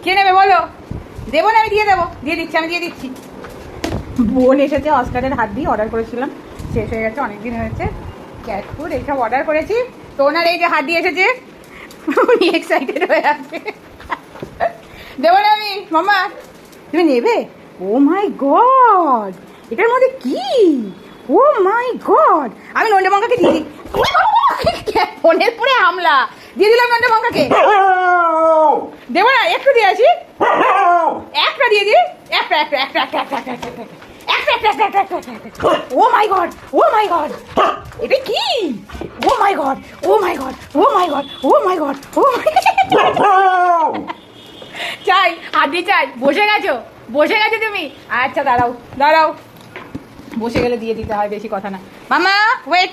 কে নেবে বলো? দেবো না? আমি দিয়ে দেবো, দিয়ে দিচ্ছি, আমি দিয়ে দিচ্ছি। বোন এসেছে, অস্কারের হাড্ডি অর্ডার করেছিলাম, শেষ হয়ে গেছে, অনেকদিন হয়েছে। ক্যাট ফুড এইসব অর্ডার করেছি, তো ওনার এই যে হাড্ডি এসেছে, উনি এক্সাইটেড হয়ে আছে। দেবো না আমি? মামা তুমি নেবে? ও মাই গড, এটার মধ্যে কি? ও মাই গড, আমি নন্টে মঙ্কাকে দিয়ে দিই। ফোনের পরে হামলা দিয়ে দিলাম নন্টে মঙ্কাকে। দেবো না? একটু দিয়ে আসি, একটা দিয়ে দিই, একটা একটা একটা একটা একটা একটা একটা ও মাই গড, ও মাই গড, এটা কি? ও মাই গড, ও মাই গড, ও মাই গড, ও মাই গড, ও চাই, হাড্ডি চাই। বসে গেছো, বসে গেছো তুমি? আচ্ছা দাঁড়াও দাঁড়াও, বসে গেলে দিয়ে দিতে হয়, বেশি কথা না। মামা ওয়েট।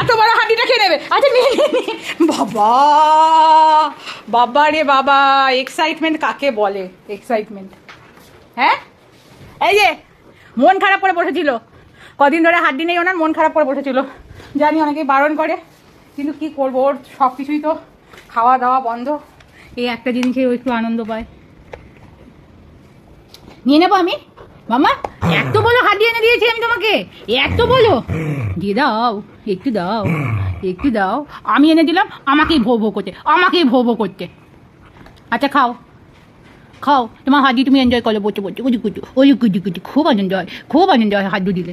এত বড় হাঁড়িটা খেয়ে নেবে? আচ্ছা নিয়ে বাবা, বাবা রে বাবা, এক্সাইটমেন্ট কাকে বলে? এক্সাইটমেন্ট, হ্যাঁ? এই যে মন খারাপ করে বসেছিল, কদিন ধরে হাড্ডি নেই ওনার, মন খারাপ করে বসেছিল। জানি অনেকেই বারণ করে, কিন্তু কি করবো, ওর সব কিছুই তো খাওয়া দাওয়া বন্ধ, এই একটা জিনিসে ও একটু আনন্দ পায়। নিয়ে নেবো আমি? মামা এত বলো হাড্ডি এনে দিয়েছি আমি তোমাকে, এত বলো, দিয়ে দাও, একটু দাও, একটু দাও। আমি এনে দিলাম, আমাকেই ভো ভো করতে, আমাকেই ভো ভো করতে। আচ্ছা খাও, খাও, তোমার হাড্ডি তুমি এনজয় করো, বসে বসে কুচু কুচু, ওই কুচু কুচু, খুব আনন্দ হয়, খুব আনন্দ হয় হাড্ডি দিলে।